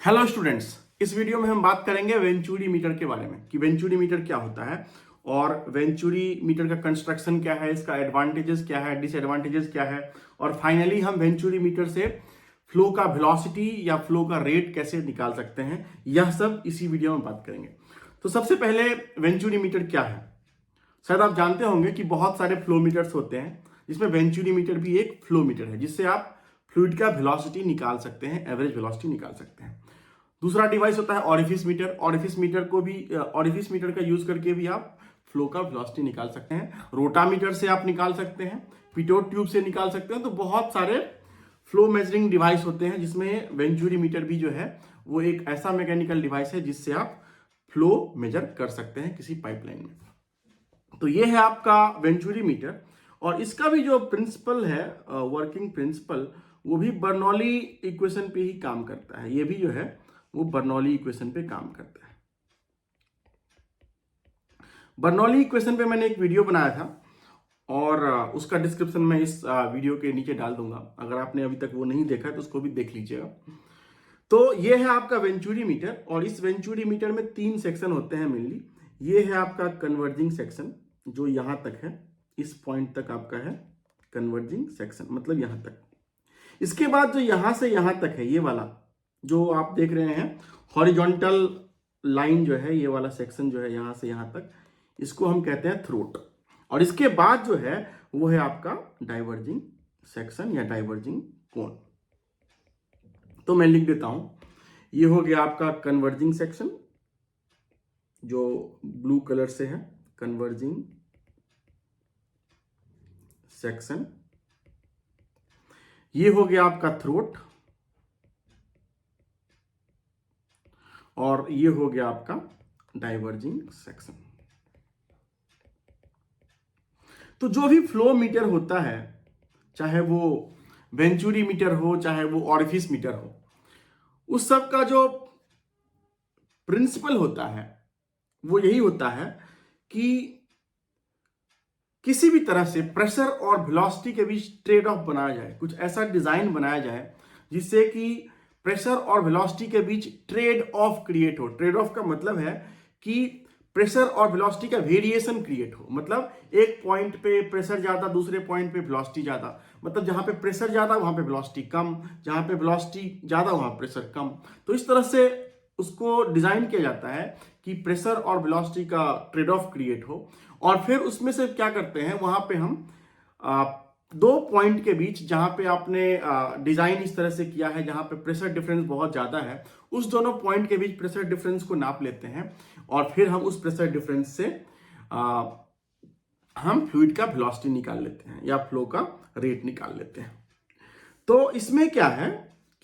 Hello students, इस video में हम बात करेंगे वेंचुरी मीटर के बारे में कि वेंचुरी मीटर क्या होता है और वेंचुरी मीटर का कंस्ट्रक्शन क्या है, इसका एडवांटेजेस क्या है, डिसएडवांटेजेस क्या है और फाइनली हम वेंचुरी मीटर से फ्लो का वेलोसिटी या फ्लो का रेट कैसे निकाल सकते हैं, यह सब इसी वीडियो में बात करेंगे। तो सबसे पहले वेंचुरी मीटर क्या है। शायद आप जानते होंगे कि बहुत सारे फ्लो मीटर्स होते हैं जिसमें वेंचुरी मीटर भी एक फ्लो मीटर है जिससे आप फ्लूइड का वेलोसिटी निकाल सकते हैं, एवरेज वेलोसिटी निकाल सकते हैं। दूसरा डिवाइस होता है ऑरिफिस मीटर। ऑरिफिस मीटर का यूज करके भी आप फ्लो का वेलोसिटी निकाल सकते हैं। रोटामीटर से आप निकाल सकते हैं, पिटोट ट्यूब से निकाल सकते हैं। तो बहुत सारे फ्लो मेजरिंग डिवाइस होते हैं जिसमें वेंचुरी मीटर भी जो है वो एक ऐसा मैकेनिकल डिवाइस है जिससे आप फ्लो मेजर कर सकते हैं किसी पाइपलाइन में। तो ये है आपका वेंचुरी मीटर और इसका भी जो प्रिंसिपल है, वर्किंग प्रिंसिपल, वो भी बर्नौली इक्वेशन पे ही काम करता है। ये भी जो है वो बर्नौली इक्वेशन पे काम करता है। बर्नौली इक्वेशन पे मैंने एक वीडियो बनाया था और उसका डिस्क्रिप्शन मैं इस वीडियो के नीचे डाल दूंगा। अगर आपने अभी तक वो नहीं देखा है तो उसको भी देख लीजिएगा। तो ये है आपका वेंचुरी मीटर और इस वेंचुरी मीटर में 3 सेक्शन होते हैं मेनली। ये है आपका कन्वर्जिंग सेक्शन जो यहां तक है, इस पॉइंट तक आपका है कन्वर्जिंग सेक्शन, मतलब यहां तक। इसके बाद जो यहां से यहां तक है, ये वाला जो आप देख रहे हैं हॉरिजॉन्टल लाइन जो है, ये वाला सेक्शन जो है यहां से यहां तक, इसको हम कहते हैं थ्रोट। और इसके बाद जो है वो है आपका डाइवर्जिंग सेक्शन या डाइवर्जिंग कोन। तो मैं लिख देता हूं, ये हो गया आपका कन्वर्जिंग सेक्शन जो ब्लू कलर से है, कन्वर्जिंग सेक्शन। ये हो गया आपका थ्रोट और ये हो गया आपका डाइवर्जिंग सेक्शन। तो जो भी फ्लो मीटर होता है, चाहे वो वेंचुरी मीटर हो चाहे वो ऑरिफिस मीटर हो, उस सब का जो प्रिंसिपल होता है वो यही होता है कि किसी भी तरह से प्रेशर और वेलोसिटी के बीच ट्रेड ऑफ बनाया जाए, कुछ ऐसा डिजाइन बनाया जाए जिससे कि प्रेशर और वेलोसिटी के बीच ट्रेड ऑफ क्रिएट हो। ट्रेड ऑफ का मतलब है कि प्रेशर और वेलोसिटी का वेरिएशन क्रिएट हो। मतलब एक पॉइंट पे प्रेशर ज्यादा, दूसरे पॉइंट पे वेलोसिटी ज्यादा, मतलब जहां पे प्रेशर ज्यादा वहां पे वेलोसिटी कम, जहां पे वेलोसिटी ज्यादा वहां प्रेशर कम। तो इस तरह से उसको डिजाइन किया जाता है कि प्रेशर और वेलोसिटी का ट्रेड ऑफ क्रिएट हो। और फिर उसमें से क्या करते हैं, वहां पे हम दो पॉइंट के बीच, जहां पे आपने डिजाइन इस तरह से किया है जहां पे प्रेशर डिफरेंस बहुत ज्यादा है, उस दोनों पॉइंट के बीच प्रेशर डिफरेंस को नाप लेते हैं और फिर हम उस प्रेशर डिफरेंस से हम फ्लूइड का वेलोसिटी निकाल लेते हैं या फ्लो का रेट निकाल लेते हैं। तो इसमें क्या है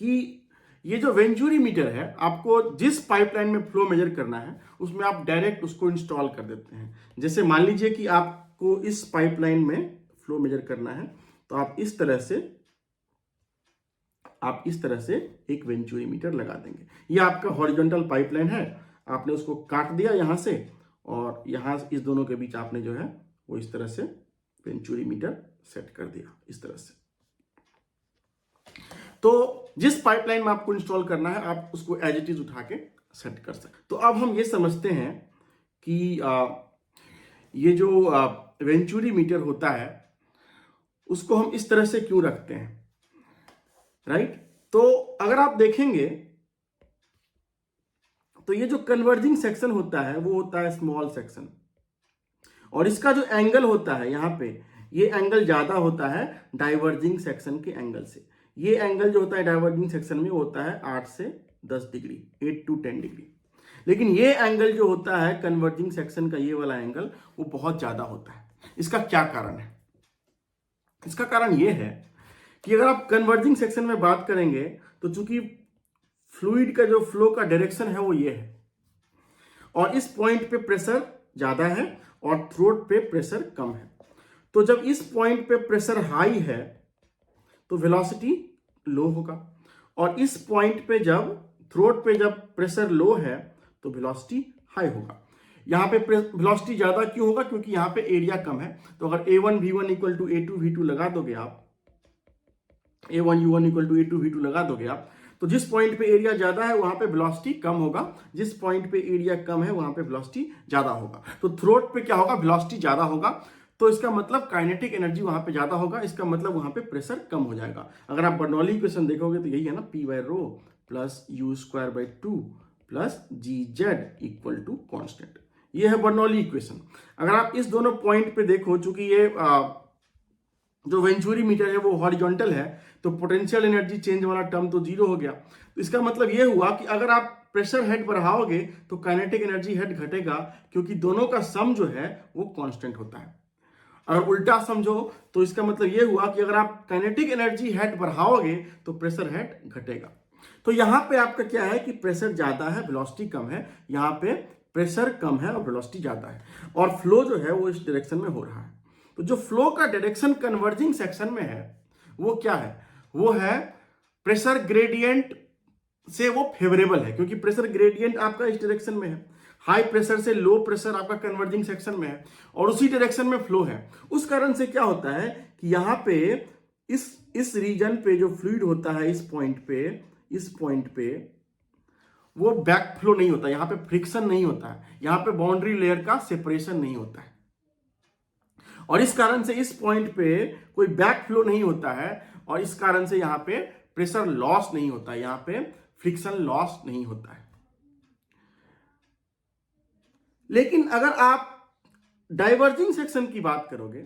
कि ये जो वेंचुरी मीटर है, आपको जिस पाइपलाइन में फ्लो मेजर करना है उसमें आप डायरेक्ट उसको इंस्टॉल कर देते हैं। जैसे मान लीजिए कि आपको इस पाइपलाइन में फ्लो मेजर करना है तो आप इस तरह से एक वेंचुरी मीटर लगा देंगे। ये आपका हॉरिजॉन्टल पाइपलाइन है, आपने उसको काट दिया यहां से और यहां इस दोनों के बीच आपने जो है वो इस तरह से वेंचुरी मीटर सेट कर दिया इस तरह से। तो जिस पाइपलाइन में आपको इंस्टॉल करना है आप उसको एज इट इज उठा के सेट कर सकते। तो अब हम ये समझते हैं कि ये जो वेंचुरी मीटर होता है उसको हम इस तरह से क्यों रखते हैं, राइट। तो अगर आप देखेंगे तो ये जो कन्वर्जिंग सेक्शन होता है वो होता है स्मॉल सेक्शन और इसका जो एंगल होता है यहाँ पे, ये एंगल ज्यादा होता है डाइवर्जिंग सेक्शन के एंगल से। ये एंगल जो होता है डाइवर्जिंग सेक्शन में होता है 8 से 10 डिग्री, 8 to 10 डिग्री। लेकिन ये एंगल जो होता है कन्वर्जिंग सेक्शन का, ये वाला एंगल, वो बहुत ज्यादा होता है। इसका क्या कारण है? इसका कारण ये है कि अगर आप कन्वर्जिंग सेक्शन में बात करेंगे तो चूंकि फ्लूइड का जो फ्लो का डायरेक्शन है वो ये है और इस पॉइंट पे प्रेशर ज्यादा है और थ्रोट पे प्रेशर कम है। तो जब इस पॉइंट पे प्रेशर हाई है तो वेलोसिटी लो होगा और इस पॉइंट पे जब थ्रोट पे जब प्रेशर लो है तो वेलोसिटी हाई होगा। यहां पे वेलोसिटी ज्यादा क्यों होगा? क्योंकि यहां पे एरिया कम है। तो अगर A1 V1 equal to A2 V2 लगा दोगे आप, A1 U1 equal to A2 V2 लगा दोगे आप, तो जिस पॉइंट पे एरिया ज्यादा है वहां पे वेलोसिटी कम होगा, जिस पॉइंट पे एरिया कम है वहां पे वेलोसिटी ज्यादा होगा। तो थ्रोट पे क्या होगा, वेलोसिटी ज्यादा होगा, तो इसका मतलब काइनेटिक एनर्जी वहां पे ज्यादा होगा, इसका मतलब वहां पे प्रेशर कम हो जाएगा। अगर आप बर्नौली इक्वेशन देखोगे तो यही है ना, P by rho plus u square by 2 plus g z equal to constant. ये है बर्नौली इक्वेशन। अगर आप इस दोनों पॉइंट पे देखो, चूंकि ये जो वेंचुरी मीटर है वो हॉरिजॉन्टल है, तो पोटेंशियल एनर्जी चेंज वाला टर्म तो जीरो हो गया। तो इसका मतलब ये हुआ कि अगर आप प्रेशर हेड बढ़ाओगे तो काइनेटिक एनर्जी हेड घटेगा, क्योंकि दोनों का सम जो है वो कांस्टेंट होता है। अगर उल्टा समझो तो इसका मतलब ये हुआ कि अगर आप काइनेटिक एनर्जी हेड बढ़ाओगे तो प्रेशर हेड घटेगा। तो यहां पे आपका क्या है कि प्रेशर ज्यादा है, वेलोसिटी कम है, यहां पे प्रेशर कम है और वेलोसिटी ज्यादा है, और फ्लो जो है वो इस डायरेक्शन में हो रहा है। तो जो फ्लो का डायरेक्शन कन्वर्जिंग सेक्शन में है वो क्या है, वो है प्रेशर ग्रेडियंट से वो फेवरेबल है, क्योंकि प्रेशर ग्रेडियंट आपका इस डायरेक्शन में है, हाई प्रेशर से लो प्रेशर आपका कन्वर्जिंग सेक्शन में है और उसी डायरेक्शन में फ्लो है। उस कारण से क्या होता है कि यहां पे इस रीजन पे जो फ्लूइड होता है, इस पॉइंट पे वो बैक फ्लो नहीं होता, यहां पे फ्रिक्शन नहीं होता है, यहां पे बाउंड्री लेयर का सेपरेशन नहीं होता है, और इस कारण से इस पॉइंट पे कोई बैक फ्लो नहीं होता है, और इस कारण से यहां पे प्रेशर लॉस नहीं होता है, यहां पे फ्रिक्शन लॉस नहीं होता है। लेकिन अगर आप डाइवर्जिंग सेक्शन की बात करोगे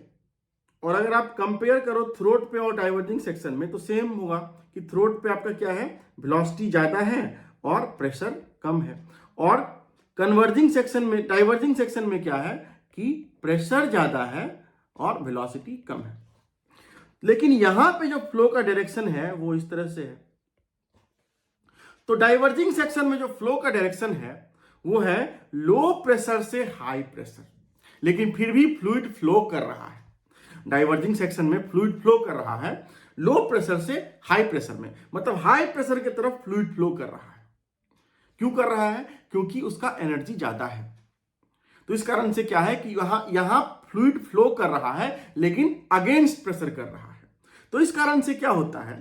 और अगर आप कंपेयर करो थ्रोट पे और डाइवर्जिंग सेक्शन में, तो सेम होगा कि थ्रोट पे आपका क्या है, वेलोसिटी ज्यादा है और प्रेशर कम है, और कन्वर्जिंग सेक्शन में, डाइवर्जिंग सेक्शन में क्या है कि प्रेशर ज्यादा है और वेलोसिटी कम है। लेकिन यहां पे जो फ्लो का डायरेक्शन है वो इस तरह से है। तो डाइवर्जिंग सेक्शन में जो फ्लो का डायरेक्शन है वो है लो प्रेशर से हाई प्रेशर, लेकिन फिर भी फ्लूइड फ्लो कर रहा है। डाइवर्जिंग सेक्शन में फ्लूइड फ्लो कर रहा है लो प्रेशर से हाई प्रेशर में, मतलब हाई प्रेशर की तरफ फ्लूइड फ्लो कर रहा है। क्यों कर रहा है, क्योंकि उसका एनर्जी ज्यादा है। तो इस कारण से क्या है कि यहां फ्लूइड फ्लो कर रहा है लेकिन अगेंस्ट प्रेशर कर रहा है। तो इस कारण से क्या होता है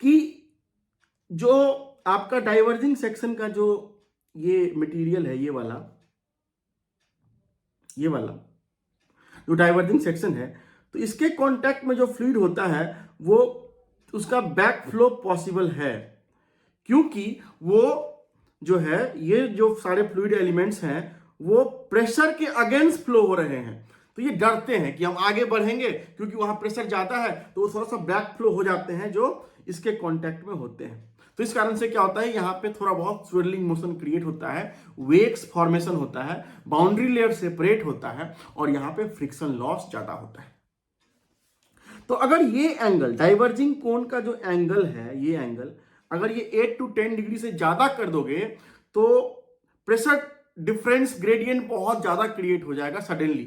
कि जो आपका डाइवर्जिंग सेक्शन का जो ये मटेरियल है, ये वाला जो डाइवर्जिंग सेक्शन है, तो इसके कांटेक्ट में जो फ्लूइड होता है वो उसका बैक फ्लो पॉसिबल है, क्योंकि वो जो है, ये जो सारे फ्लूइड एलिमेंट्स हैं वो प्रेशर के अगेंस्ट फ्लो हो रहे हैं। तो ये डरते हैं कि हम आगे बढ़ेंगे, क्योंकि वहां प्रेशर ज्यादा है, तो वो थोड़ा सा बैक फ्लो हो जाते हैं जो इसके कांटेक्ट में होते हैं। तो इस कारण से क्या होता है, यहां पे थोड़ा बहुत स्विरलिंग मोशन क्रिएट होता है, वेक्स फॉर्मेशन होता है, बाउंड्री लेयर सेपरेट होता है, और यहां पे फ्रिक्शन लॉस ज्यादा होता है। तो अगर ये एंगल, डाइवर्जिंग कोन का जो एंगल है, ये एंगल अगर ये 8 to 10 डिग्री से ज्यादा कर दोगे तो प्रेशर डिफरेंस ग्रेडियंट बहुत ज्यादा क्रिएट हो जाएगा सडनली।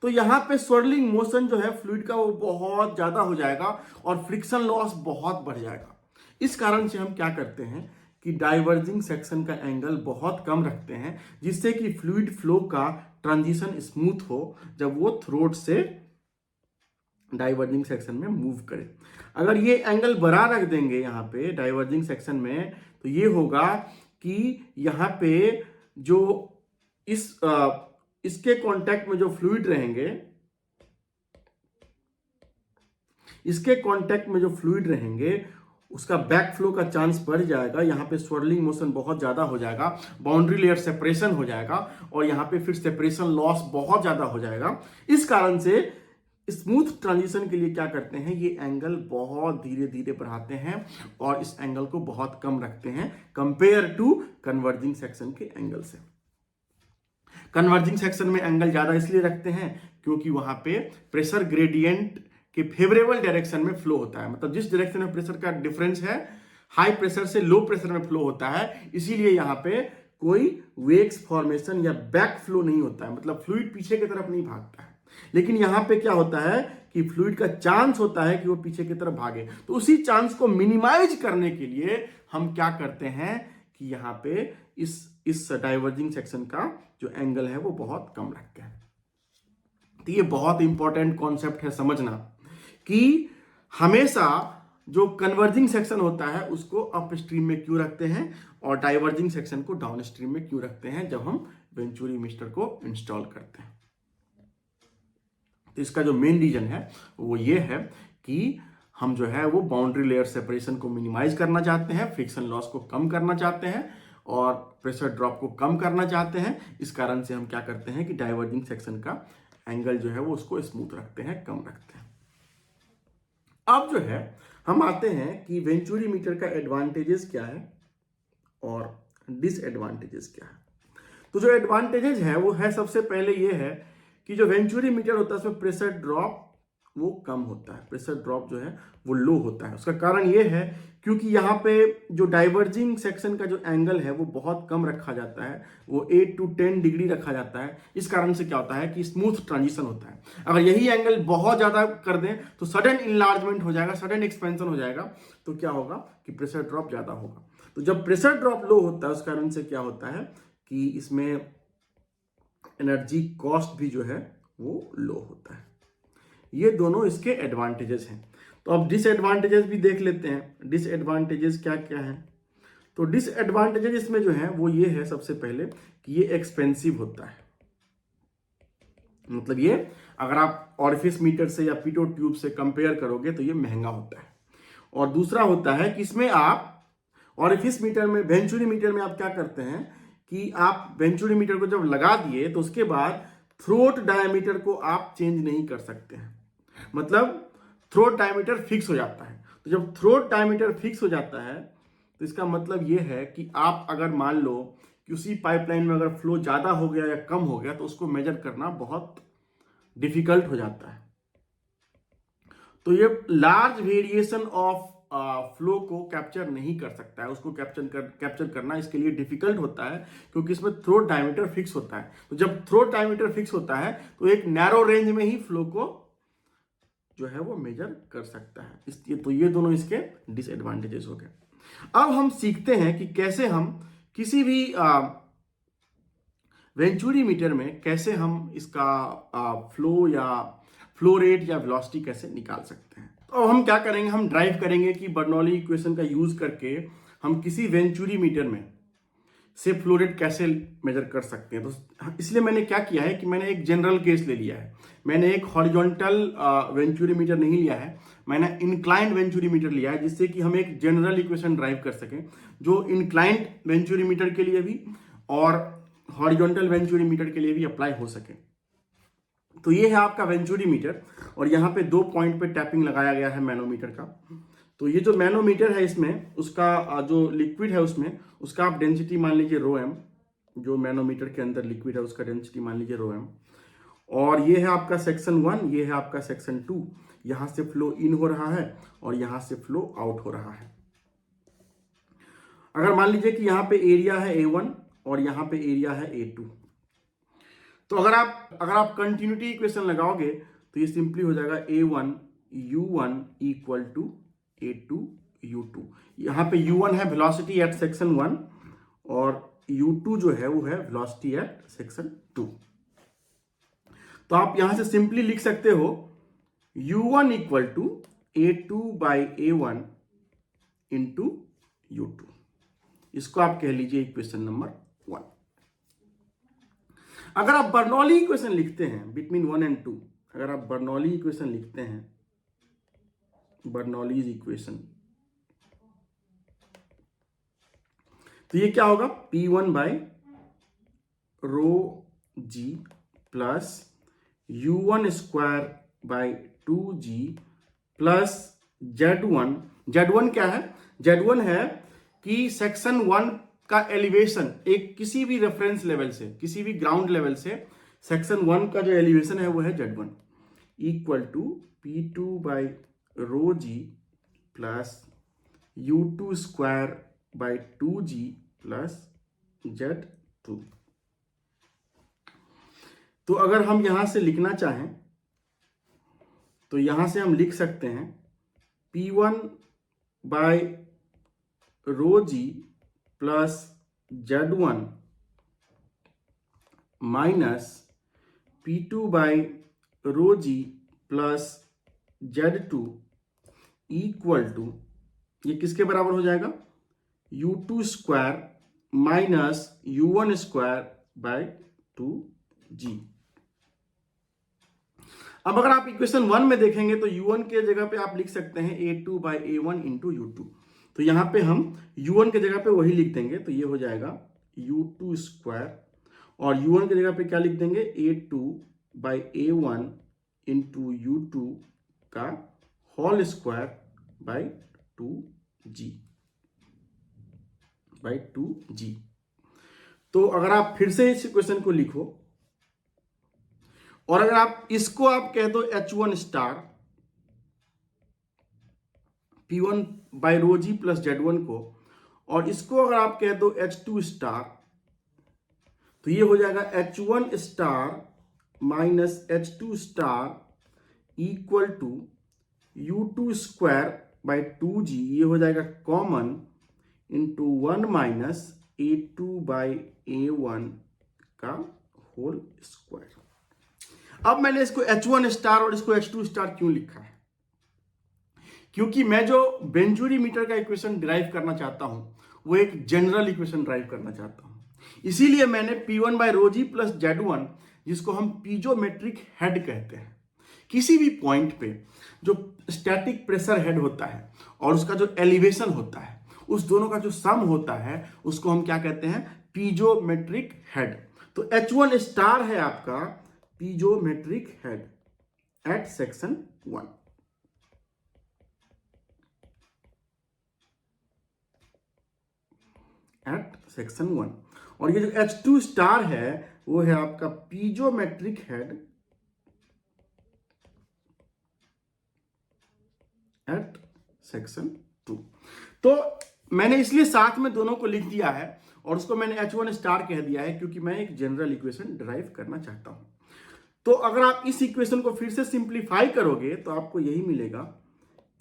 तो यहां पे स्वर्लिंग मोशन जो है फ्लूइड का वो बहुत ज्यादा हो जाएगा और फ्रिक्शन लॉस बहुत बढ़ जाएगा। इस कारण से हम क्या करते हैं कि डाइवर्जिंग सेक्शन का एंगल बहुत कम रखते हैं, जिससे कि फ्लूइड फ्लो का ट्रांजिशन स्मूथ हो जब वो थ्रोट से डाइवर्जिंग सेक्शन में मूव करे। अगर ये एंगल बड़ा रख देंगे यहाँ पे डाइवर्जिंग सेक्शन में, तो ये होगा कि यहाँ पे जो इसके कांटेक्ट में जो फ्लूइड रहेंगे, इसके कांटेक्ट में जो फ्लूइड रहेंगे उसका बैक फ्लो का चांस बढ़ जाएगा, यहाँ पे स्वर्लिंग मोशन बहुत ज्यादा हो जाएगा, बाउंड्री लेयर सेपरेशन हो जाएगा, और यहाँ पे फिर सेपरेशन लॉस बहुत ज्यादा हो जाएगा। इस कारण से स्मूथ ट्रांजिशन के लिए क्या करते हैं, ये एंगल बहुत धीरे धीरे बढ़ाते हैं और इस एंगल को बहुत कम रखते हैं कंपेयर टू कन्वर्जिंग सेक्शन के एंगल से। कन्वर्जिंग सेक्शन में एंगल ज्यादा इसलिए रखते हैं क्योंकि वहां पे प्रेशर ग्रेडियंट के फेवरेबल डायरेक्शन में फ्लो होता है, मतलब जिस डायरेक्शन में प्रेशर का डिफरेंस है, हाई प्रेशर से लो प्रेशर में फ्लो होता है, इसीलिए यहां पे कोई वेक्स फॉर्मेशन या बैक फ्लो नहीं होता है, मतलब फ्लूइड पीछे की तरफ नहीं भागता है। लेकिन यहां पे क्या होता है कि फ्लूइड का चांस होता है कि वो पीछे की तरफ भागे, तो उसी चांस को मिनिमाइज करने के लिए हम क्या करते हैं कि यहां पे इस डाइवर्जिंग सेक्शन का जो एंगल है वो बहुत कम रखते हैं। तो ये बहुत इंपॉर्टेंट कॉन्सेप्ट है समझना कि हमेशा जो कन्वर्जिंग सेक्शन होता है उसको अप स्ट्रीम में क्यों रखते हैं और डाइवर्जिंग सेक्शन को डाउन स्ट्रीम में क्यों रखते हैं जब हम वेंचुरी मीटर को इंस्टॉल करते हैं। तो इसका जो मेन रीजन है वो ये है कि हम जो है वो बाउंड्री लेयर सेपरेशन को मिनिमाइज करना चाहते हैं, फ्रिक्शन लॉस को कम करना चाहते हैं और प्रेशर ड्रॉप को कम करना चाहते हैं। इस कारण से हम क्या करते हैं कि डाइवर्जिंग सेक्शन का एंगल जो है वो उसको स्मूथ रखते हैं, कम रखते हैं। अब जो है हम आते हैं कि वेंचुरी मीटर का एडवांटेजेस क्या है और डिसएडवांटेजेस क्या है। तो जो एडवांटेजेस है वो है, सबसे पहले ये है कि जो वेंचुरी मीटर होता है उसमें प्रेशर ड्रॉप वो कम होता है, प्रेशर ड्रॉप जो है वो लो होता है। उसका कारण ये है क्योंकि यहाँ पे जो डाइवर्जिंग सेक्शन का जो एंगल है वो बहुत कम रखा जाता है, वो 8 to 10 डिग्री रखा जाता है। इस कारण से क्या होता है कि स्मूथ ट्रांजिशन होता है। अगर यही एंगल बहुत ज़्यादा कर दें तो सडन इनलार्जमेंट हो जाएगा, सडन एक्सपेंशन हो जाएगा, तो क्या होगा कि प्रेशर ड्रॉप ज़्यादा होगा। तो जब प्रेशर ड्रॉप लो होता है उस कारण से क्या होता है कि इसमें एनर्जी कॉस्ट भी जो है वो लो होता है। ये दोनों इसके एडवांटेजेस हैं। तो अब डिसएडवांटेजेस भी देख लेते हैं, डिसएडवांटेजेस क्या क्या हैं। तो डिसएडवांटेजेस इसमें जो है वो ये है, सबसे पहले कि ये एक्सपेंसिव होता है। मतलब ये अगर आप ऑरिफिस मीटर से या पिटो ट्यूब से कंपेयर करोगे तो ये महंगा होता है। और दूसरा होता है कि इसमें आप ऑरिफिस मीटर में, वेंचुरी मीटर में आप क्या करते हैं कि आप वेंचुरी मीटर को जब लगा दिए तो उसके बाद थ्रोट डायमीटर को आप चेंज नहीं कर सकते हैं। मतलब थ्रोट डायमीटर फिक्स हो जाता है। तो जब थ्रोट डायमीटर फिक्स हो जाता है तो इसका मतलब यह है कि आप अगर मान लो कि उसी पाइपलाइन में अगर फ्लो ज़्यादा हो गया या कम हो गया तो उसको मेजर करना बहुत डिफिकल्ट हो जाता है। तो ये लार्ज वेरिएशन ऑफ फ्लो को कैप्चर नहीं कर सकता है, उसको कैप्चर करना इसके लिए डिफिकल्ट होता है क्योंकि इसमें थ्रोट डायमीटर फिक्स होता है। तो जब थ्रोट डायमीटर फिक्स होता है तो एक नैरो रेंज में ही फ्लो को जो है वो मेजर कर सकता है। इसलिए तो ये दोनों इसके डिसएडवांटेजेस हो गए। अब हम सीखते हैं कि कैसे हम किसी भी वेंचुरी मीटर में कैसे हम इसका फ्लो या फ्लो रेट या वेलोसिटी कैसे निकाल सकते हैं। तो हम क्या करेंगे, हम ड्राइव करेंगे कि बर्नौली इक्वेशन का यूज करके हम किसी वेंचुरी मीटर में से फ्लो रेट कैसे मेजर कर सकते हैं। तो इसलिए मैंने क्या किया है कि मैंने एक जनरल केस ले लिया है। मैंने एक हॉरिजॉन्टल वेंचुरी मीटर नहीं लिया है, मैंने इंक्लाइंड वेंचुरी मीटर लिया है, जिससे कि हम एक जनरल इक्वेशन ड्राइव कर सकें जो इंक्लाइंड वेंचुरी मीटर के लिए भी और हॉरिजॉन्टल वेंचुरी मीटर के लिए भी अप्लाई हो सके। तो ये है आपका वेंचुरी मीटर और यहाँ पे 2 पॉइंट पे टैपिंग लगाया गया है मैनोमीटर का। तो ये जो मैनोमीटर है इसमें उसका जो लिक्विड है उसमें उसका आप डेंसिटी मान लीजिए ρm, जो मैनोमीटर के अंदर लिक्विड है उसका डेंसिटी मान लीजिए ρm। और ये है आपका सेक्शन 1, ये है आपका सेक्शन 2। यहाँ से फ्लो इन हो रहा है और यहाँ से फ्लो आउट हो रहा है। अगर मान लीजिए कि यहाँ पे एरिया है A1 और यहाँ पे एरिया है A2, तो अगर आप कंटिन्यूटी इक्वेशन लगाओगे तो ये सिंपली हो जाएगा A1 U1 equal to A2 U2। यहाँ पे U1 है वेलोसिटी एट सेक्शन 1 और U2 जो है वो है वेलोसिटी एट सेक्शन 2। तो आप यहां से सिंपली लिख सकते हो U1 equal to A2 by A1 into U2। इसको आप कह लीजिए इक्वेशन नंबर 1। अगर आप बर्नौली इक्वेशन लिखते हैं बिटवीन 1 and 2, अगर आप बर्नौली इक्वेशन लिखते हैं, बर्नौलीज इक्वेशन, तो ये क्या होगा P1 by rho g plus U1 square by 2G plus Z1। Z1 क्या है? Z1 है कि सेक्शन 1 का एलिवेशन एक किसी भी रेफरेंस लेवल से, किसी भी ग्राउंड लेवल से सेक्शन 1 का जो एलिवेशन है वो है Z1 equal to P2 by rho g plus U2 square by 2G plus Z2। तो अगर हम यहां से लिखना चाहें तो यहां से हम लिख सकते हैं P1 by rho g plus Z1 minus P2 by rho g plus Z2 equal to, ये किसके बराबर हो जाएगा, u2 square minus u1 square by 2g। अब अगर आप इक्वेशन 1 में देखेंगे तो u1 के जगह पे आप लिख सकते हैं a2 by a1 into u2। तो यहां पे हम u1 के जगह पे वही लिख देंगे, तो ये हो जाएगा u2 स्क्वायर, और u1 के जगह पे क्या लिख देंगे, a2 by a1 into u2 का whole square by 2g by 2g। तो अगर आप फिर से इस इक्वेशन को लिखो, और अगर आप इसको आप कह दो h1 star p1 by rho g plus z1 को, और इसको अगर आप कह दो h2 स्टार, तो ये हो जाएगा h1 star minus h2 star equal to u2 square by 2g, ये हो जाएगा common into 1 minus a2 by a1 का होल स्क्वायर। अब मैंने इसको h1 स्टार और इसको h2 स्टार क्यों लिखा है, क्योंकि मैं जो वेंचुरी मीटर का इक्वेशन डिराइव करना चाहता हूं वो एक जनरल इक्वेशन डिराइव करना चाहता हूं, इसीलिए मैंने P1 by rho g plus Z1, जिसको हम पीजोमेट्रिक हेड कहते हैं, किसी भी पॉइंट पे जो स्टैटिक प्रेशर हेड होता है और उसका जो एलिवेशन होता है, उस दोनों का जो सम होता है उसको हम क्या कहते हैं, पीजोमेट्रिक हेड। तो H1 स्टार है आपका piezometric head at section 1। At section 1, और ये जो H2 स्टार है वो है आपका पीजोमेट्रिक हेड एट सेक्शन 2। तो मैंने इसलिए साथ में दोनों को लिख दिया है और उसको मैंने H1 स्टार कह दिया है, क्योंकि मैं एक जनरल इक्वेशन डिराइव करना चाहता हूं। तो अगर आप इस इक्वेशन को फिर से सिंप्लीफाई करोगे तो आपको यही मिलेगा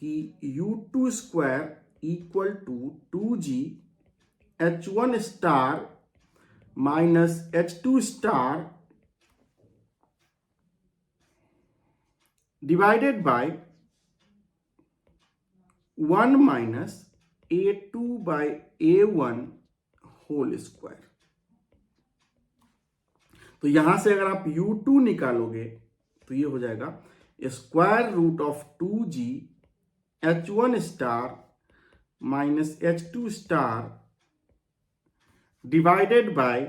कि u2 square equal to 2g h1 star minus h2 star divided by 1 minus a2 by a1 whole square. तो यहां से अगर आप u2 निकालोगे तो ये हो जाएगा square root of 2g h1 star minus h2 star divided by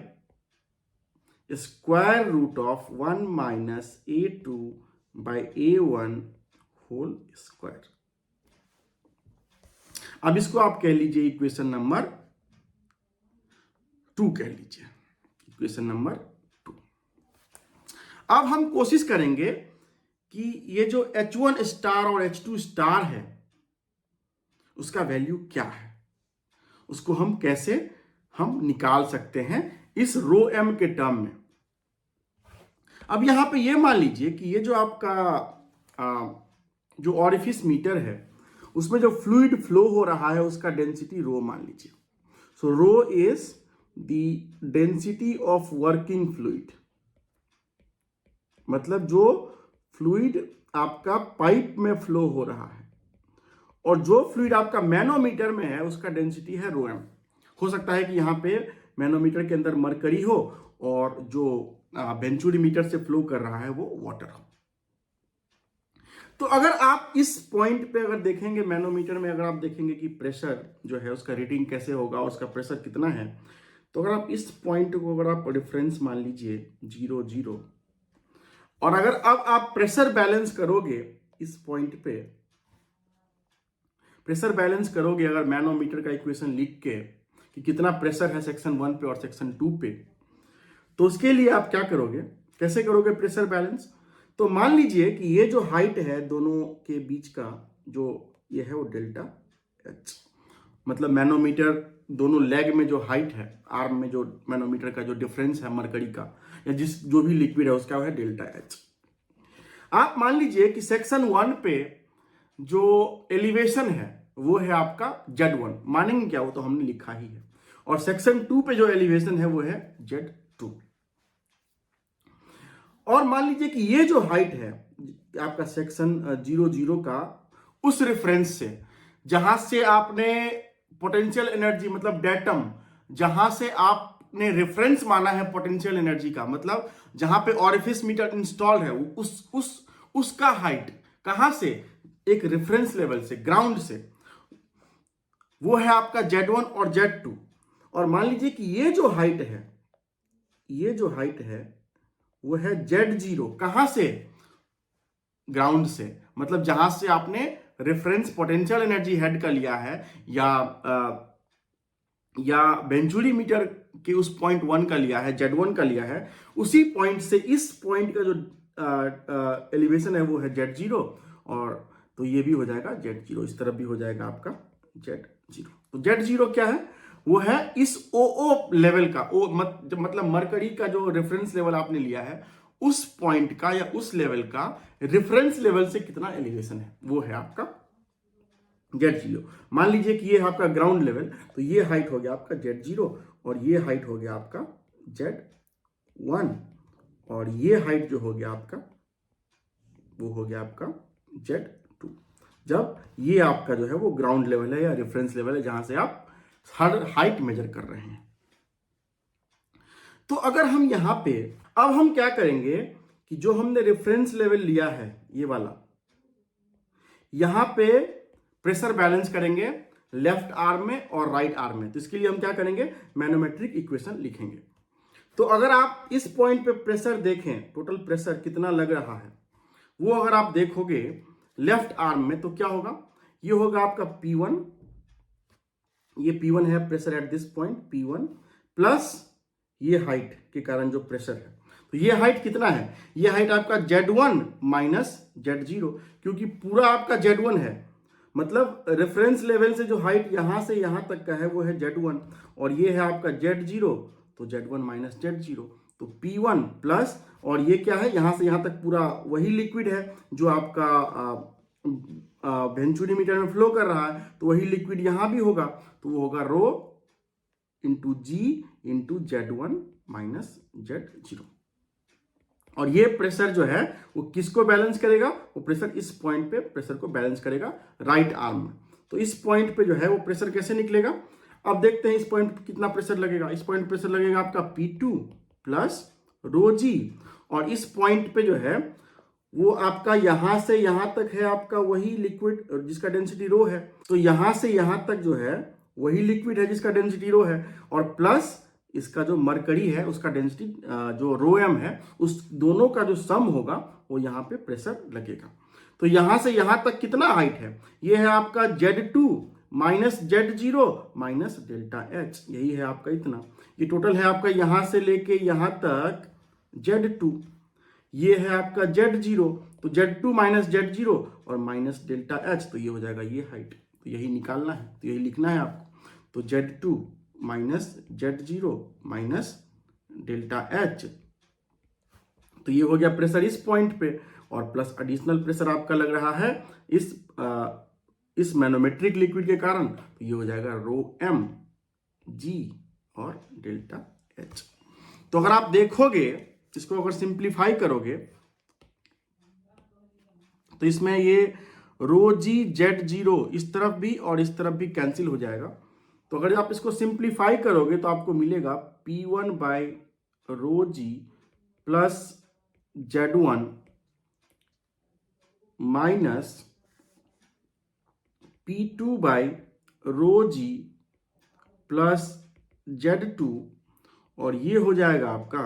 square root of 1 minus a2 by a1 whole square. अब इसको आप कह लीजिए इक्वेशन नंबर 2 कह लीजिए, इक्वेशन नंबर 2। अब हम कोशिश करेंगे कि ये जो H1 स्टार और H2 स्टार है उसका वैल्यू क्या है, उसको हम कैसे निकाल सकते हैं इस रो m के टर्म में। अब यहां पे ये मान लीजिए कि ये जो आपका जो ऑरिफिस मीटर है उसमें जो फ्लूइड फ्लो हो रहा है उसका डेंसिटी रो मान लीजिए। So rho is the density of working fluid, मतलब जो फ्लूइड आपका पाइप में फ्लो हो रहा है, और जो फ्लूइड आपका मैनोमीटर में है उसका डेंसिटी है रो एम। हो सकता है कि यहाँ पे मैनोमीटर के अंदर मरकरी हो और जो वेंचुरी मीटर से फ्लो कर रहा है वो वाटर हो। तो अगर आप इस पॉइंट पे अगर देखेंगे मैनोमीटर में, अगर आप देखेंगे कि प्रेशर जो है उसका रीडिंग कैसे होगा, उसका प्रेशर कितना है, तो अगर आप इस पॉइंट को अगर आप रेफरेंस मान लीजिए 0 0, और अगर अब आप प्रेशर बैलेंस करोगे इस पॉइंट पे, प्रेशर बैलेंस करोगे अगर मैनोमीटर का इक्वेशन लिख के कि कितना प्रेशर है सेक्शन 1 पे और सेक्शन 2 पे, तो उसके लिए आप क्या करोगे, कैसे करोगे प्रेशर बैलेंस। तो मान लीजिए कि ये जो हाइट है दोनों के बीच का जो ये है वो डेल्टा एच, मतलब मैनोमीटर दोनों लेग में जो हाइट है, आर्म में जो मैनोमीटर का जो डिफरेंस है मरकरी का या जिस जो भी लिक्विड है उसका है डेल्टा एच। आप मान लीजिए कि सेक्शन 1 पे जो एलिवेशन है वो है आपका Z1, मानेंगे क्या, वो तो हमने लिखा ही है, और सेक्शन 2 पे जो एलिवेशन है वो है Z2। और मान लीजिए कि ये जो हाइट है आपका सेक्शन 0 0 का, उस रेफरेंस से जहां से आपने पोटेंशियल एनर्जी मतलब डेटम, जहां से आपने रेफरेंस माना है पोटेंशियल एनर्जी का, मतलब जहां पे ऑरिफिस मीटर इंस्टॉल्ड है उसका हाइट कहां से, एक रेफरेंस लेवल से, ग्राउंड से, वो है आपका Z1 और Z2। और मान लीजिए कि ये जो हाइट है वो है Z0, कहां से, ग्राउंड से, मतलब जहां से आपने रेफरेंस पोटेंशियल एनर्जी हेड का लिया है या वेंचुरी मीटर के उस पॉइंट 1 का लिया है, Z1 का लिया है, उसी पॉइंट से इस पॉइंट का जो एलिवेशन है वो है Z0। और तो ये भी हो जाएगा Z0, इस तरफ भी हो जाएगा आपका Z0। तो Z0 क्या है, वो है इस OO लेवल का, मतलब मरकरी का जो रेफरेंस लेवल आपने लिया है उस पॉइंट का या उस लेवल का रेफरेंस लेवल से कितना एलिवेशन है, वो है आपका Z0। मान लीजिए कि ये है आपका ग्राउंड लेवल, तो ये हाइट हो गया आपका Z0 और ये हाइट हो गया आपका Z1 और ये हाइट जो हो गया आपका वो हो गया आपका Z2। जब ये आपका जो है वो ग्राउंड लेवल है या रेफरेंस लेवल है जहां से आप हर हाइट मेजर कर रहे हैं। तो अगर हम यहां पे अब हम क्या करेंगे कि जो हमने रेफरेंस लेवल लिया है ये वाला, यहां पे प्रेशर बैलेंस करेंगे लेफ्ट आर्म में और राइट आर्म में। तो इसके लिए हम क्या करेंगे, मैनोमेट्रिक इक्वेशन लिखेंगे। तो अगर आप इस पॉइंट पे प्रेशर देखें, टोटल प्रेशर कितना लग रहा है वो अगर आप देखोगे लेफ्ट आर्म में, तो क्या होगा, ये होगा आपका P1, ये P1 है pressure at this point, P1 plus ये हाइट के कारण जो प्रेशर है। तो ये हाइट कितना है, ये हाइट आपका Z1 माइनस Z0, क्योंकि पूरा आपका Z1 है, मतलब रेफरेंस लेवल से जो हाइट यहां से यहां तक का है वो है Z1 और ये है आपका Z0, तो Z1 माइनस Z0, तो P1 प्लस, और ये क्या है, यहां से यहां तक पूरा वही लिक्विड है जो आपका वेंचुरी मीटर में फ्लो कर रहा है, तो वही लिक्विड यहां भी होगा, तो वो होगा रो इंटू जी इंटू Z1 माइनस Z0। और ये प्रेशर जो है वो किसको बैलेंस करेगा, वो प्रेशर इस पॉइंट पे प्रेशर को बैलेंस करेगा राइट आर्म में। तो इस पॉइंट पे जो है वो प्रेशर कैसे निकलेगा, अब देखते हैं इस पॉइंट पे कितना प्रेशर लगेगा। इस पॉइंट प्रेशर लगेगा आपका P2 प्लस रो जी, और इस पॉइंट पे जो है वो आपका यहां से यहां तक है आपका वही लिक्विड जिसका डेंसिटी रो है, तो यहां से यहां तक जो है वही लिक्विड है जिसका डेंसिटी रो है, और प्लस इसका जो मरकरी है उसका डेंसिटी जो रो एम है, उस दोनों का जो सम होगा वो यहाँ पे प्रेशर लगेगा। तो यहां से यहां तक कितना हाइट है, ये है आपका Z2 minus Z0 minus delta H, यही है आपका इतना। ये टोटल है आपका यहां से लेके यहां तक Z2, ये है आपका Z0, तो Z2 माइनस Z0 और माइनस डेल्टा H, तो ये हो जाएगा ये हाइट। तो यही निकालना है, तो यही लिखना है आपको। तो Z2 minus Z0 minus delta H, तो ये हो गया प्रेशर इस पॉइंट पे, और प्लस एडिशनल प्रेशर आपका लग रहा है इस मैनोमेट्रिक लिक्विड के कारण, तो ये हो जाएगा रो एम जी और डेल्टा H। तो अगर आप देखोगे इसको, अगर सिंप्लीफाई करोगे तो इसमें ये रो जी Z0 इस तरफ भी और इस तरफ भी कैंसिल हो जाएगा। तो अगर आप इसको सिंप्लीफाई करोगे तो आपको मिलेगा P1 by rho g plus Z1 minus P2 by rho g plus Z2, और ये हो जाएगा आपका,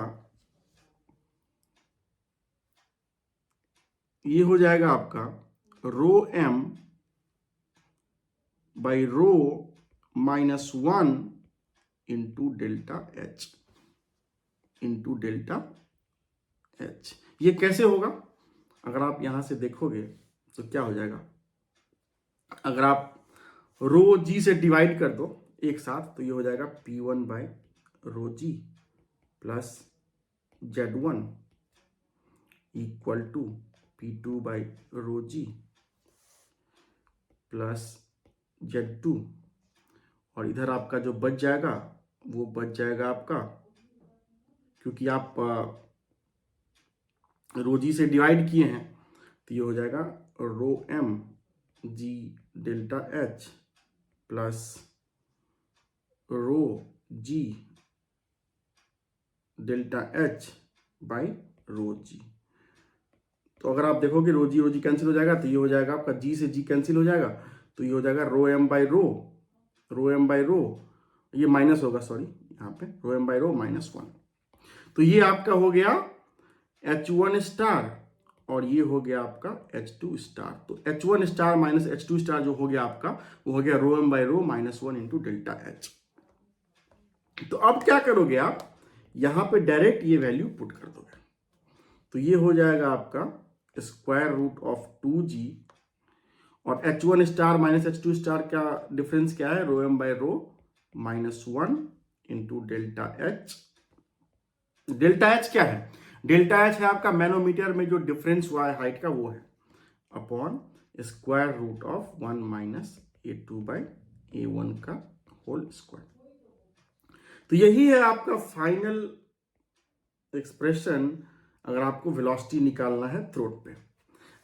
ये हो जाएगा आपका rho m by rho minus 1 into delta H, into delta H। ये कैसे होगा, अगर आप यहां से देखोगे तो क्या हो जाएगा, अगर आप रो जी से डिवाइड कर दो एक साथ, तो ये हो जाएगा P1 by rho g plus Z1 equal to P2 by rho g plus Z2, और इधर आपका जो बच जाएगा वो बच जाएगा आपका, क्योंकि आप रो जी से डिवाइड किए हैं, तो ये हो जाएगा rho m g delta h plus rho g delta h by rho g. तो अगर आप देखोगे रो जी कैंसिल हो जाएगा, तो ये हो जाएगा आपका जी से जी कैंसिल हो जाएगा, तो ये हो जाएगा रो एम बाई रो, ये माइनस होगा, सॉरी यहाँ पे रो एम बाई रो -1। तो ये आपका हो गया H1 स्टार और ये हो गया आपका H2 स्टार। तो H1 star minus H2 star जो हो गया आपका, वो हो गया rho m by rho -1 into delta h. तो अब क्या करोगे आप, यहां पे डायरेक्ट ये वैल्यू पुट कर दोगे, तो ये हो जाएगा आपका स्क्वायर रूट ऑफ 2g, और H1 star minus H2 star का डिफरेंस क्या है, rho m by rho -1 into delta h. Delta h क्या है, डेल्टा एच है आपका मैनोमीटर में जो डिफरेंस हुआ है हाइट का, वो है upon square root of 1 minus A2 by A1 का होल स्क्वायर। तो यही है आपका फाइनल एक्सप्रेशन अगर आपको वेलोसिटी निकालना है थ्रोट पे।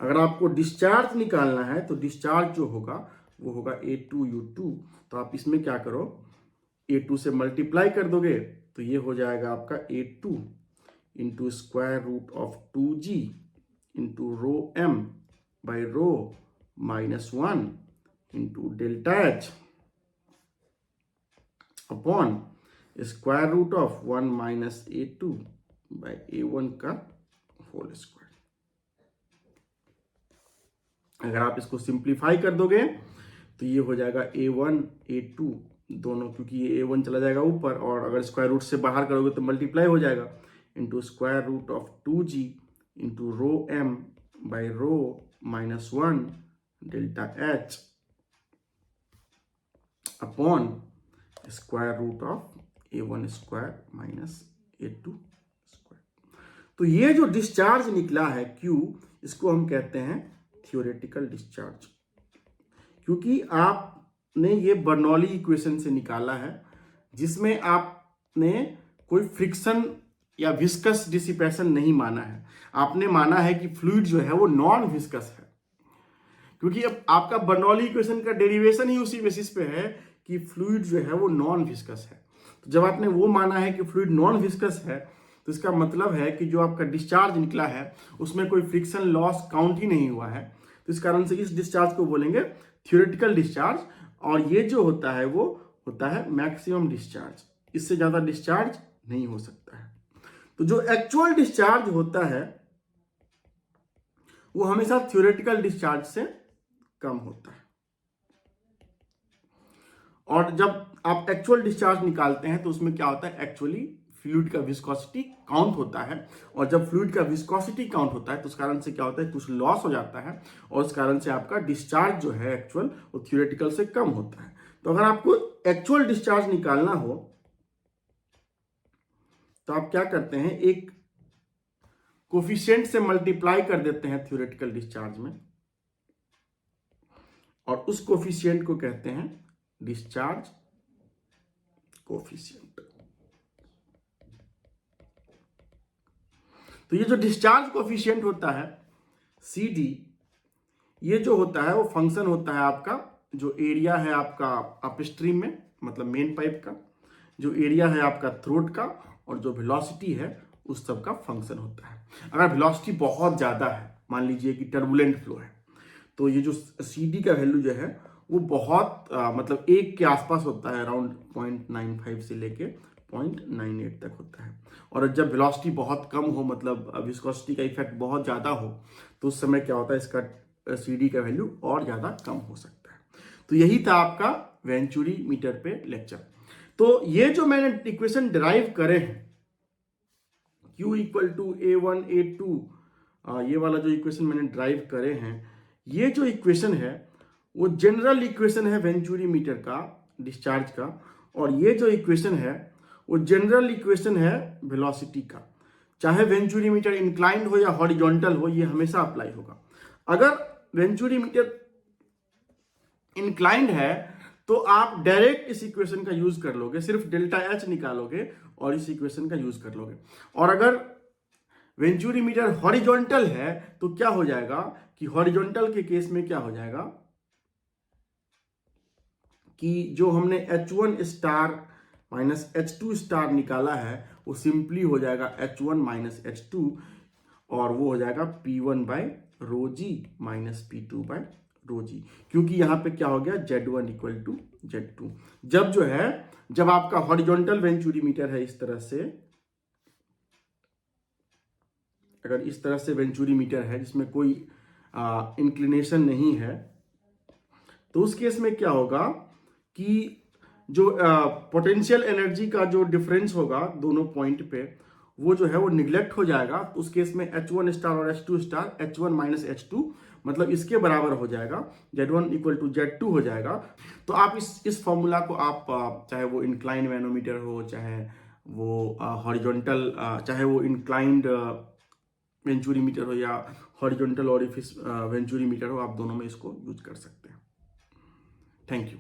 अगर आपको डिस्चार्ज निकालना है तो डिस्चार्ज जो होगा वो होगा A2U2। तो आप इसमें क्या करो, A2 से मल्टीप्लाई कर दोगे, तो ये हो जाएगा आपका A2 into square root of 2g into rho m by rho -1 into delta h upon square root of 1 minus A2 by A1 का होल स्क्वायर। अगर आप इसको सिंप्लीफाई कर दोगे तो ये हो जाएगा A1 A2 दोनों, क्योंकि ये A1 चला जाएगा ऊपर, और अगर स्क्वायर रूट से बाहर करोगे तो मल्टीप्लाई हो जाएगा, into square root of 2g into rho m by rho -1 delta h upon square root of A1 square minus A2 square. तो ये जो डिस्चार्ज निकला है Q, इसको हम कहते हैं थियोरेटिकल डिस्चार्ज, क्योंकि आपने ये बर्नौली इक्वेशन से निकाला है, जिसमें आपने कोई फ्रिक्शन या विस्कस डिसिपेशन नहीं माना है। आपने माना है कि फ्लूइड जो है वो नॉन विस्कस है, क्योंकि अब आपका बर्नौली इक्वेशन का डेरिवेशन ही उसी बेसिस पे है कि फ्लूइड जो है वो नॉन विस्कस है। तो जब आपने वो माना है कि फ्लूइड नॉन विस्कस है, तो इसका मतलब है कि जो आपका डिस्चार्ज निकला है उसमें कोई फ्रिक्शन लॉस काउंट ही नहीं हुआ है। तो इस कारण से इस डिस्चार्ज को बोलेंगे थियोरेटिकल डिस्चार्ज, और ये जो होता है वो होता है मैक्सिमम डिस्चार्ज, इससे ज्यादा डिस्चार्ज नहीं हो सकता है। तो जो एक्चुअल डिस्चार्ज होता है वो हमेशा थियोरेटिकल डिस्चार्ज से कम होता है। और जब आप एक्चुअल डिस्चार्ज निकालते हैं तो उसमें क्या होता है, एक्चुअली फ्लूइड का विस्कोसिटी काउंट होता है, और जब फ्लूइड का विस्कोसिटी काउंट होता है तो उस कारण से क्या होता है, कुछ लॉस हो जाता है, और उस कारण से आपका डिस्चार्ज जो है एक्चुअल वो थियोरेटिकल से कम होता है। तो अगर आपको एक्चुअल डिस्चार्ज निकालना हो तो आप क्या करते हैं, एक कोफिशिएंट से मल्टीप्लाई कर देते हैं थियोरेटिकल डिस्चार्ज में, और उस कोफिशिएंट को कहते हैं डिस्चार्ज कोफिशिएंट। तो ये जो डिस्चार्ज कोफिशिएंट होता है CD, ये जो होता है वो फंक्शन होता है आपका, जो एरिया है आपका अपस्ट्रीम में, मतलब मेन पाइप का, जो एरिया है आपका थ्रोट का, और जो वेलोसिटी है उस सब का फंक्शन होता है। अगर वेलोसिटी बहुत ज्यादा है, मान लीजिए कि टर्बुलेंट फ्लो है, तो ये जो CD का वैल्यू जो है वो बहुत मतलब 1 के आसपास होता है, अराउंड 0.95 से लेके 0.98 तक होता है। और जब वेलोसिटी बहुत कम हो, मतलब विस्कोसिटी का इफेक्ट बहुत ज़्यादा हो, तो उस समय क्या होता है, इसका CD का वैल्यू और ज़्यादा कम हो सकता है। तो यही था आपका वेंचुरी मीटर पे लेक्चर। तो ये जो मैंने इक्वेशन डिराइव करे हैं, Q equal to A1 A2, ये वाला जो इक्वेशन मैंने ड्राइव करे हैं, ये जो इक्वेशन है वो जनरल इक्वेशन है वेंचुरी मीटर का डिस्चार्ज का, और ये जो इक्वेशन है वो जनरल इक्वेशन है वेलोसिटी का। चाहे वेंचुरी मीटर इंक्लाइंड हो या हॉरिजॉन्टल हो, ये हमेशा अप्लाई होगा। अगर वेंचुरी मीटर इंक्लाइंड है तो आप डायरेक्ट इस इक्वेशन का यूज कर लोगे, सिर्फ डेल्टा एच निकालोगे और इस इक्वेशन का यूज कर लोगे। और अगर वेंचुरी मीटर हॉरिजॉन्टल है तो क्या हो जाएगा कि हॉरिजॉन्टल के केस में क्या हो जाएगा, कि जो हमने H1 star minus H2 star निकाला है वो सिंपली हो जाएगा H1 माइनस H2 और वो हो जाएगा P1 बाय रो जी माइनस P2 बाय रो जी, क्योंकि यहाँ पे क्या हो गया Z1 इक्वल टू Z2। जब आपका हॉरिजॉन्टल वेंचुरीमीटर है इस तरह से, अगर इस तरह से वेंचुरीमीटर है जिसमें कोई इंक्लिनेशन नहीं है, तो उस केस में क्या होगा कि जो पोटेंशियल एनर्जी का जो डिफरेंस होगा दोनों पॉइंट पे, वो जो है वो निगलेक्ट हो जाएगा। तो उस केस में H1 स्टार और H2 star H1 minus H2 मतलब इसके बराबर हो जाएगा, Z1 इक्वल टू Z2 हो जाएगा। तो आप इस फॉर्मूला को आप चाहे वो इंक्लाइन मैनोमीटर हो, चाहे वो हॉरिजॉन्टल, चाहे वो इंक्लाइंड वेंचुरीमीटर हो या हॉरिजॉन्टल ऑरिफिस वेंचुरीमीटर हो, आप दोनों में इसको यूज कर सकते हैं। Thank you.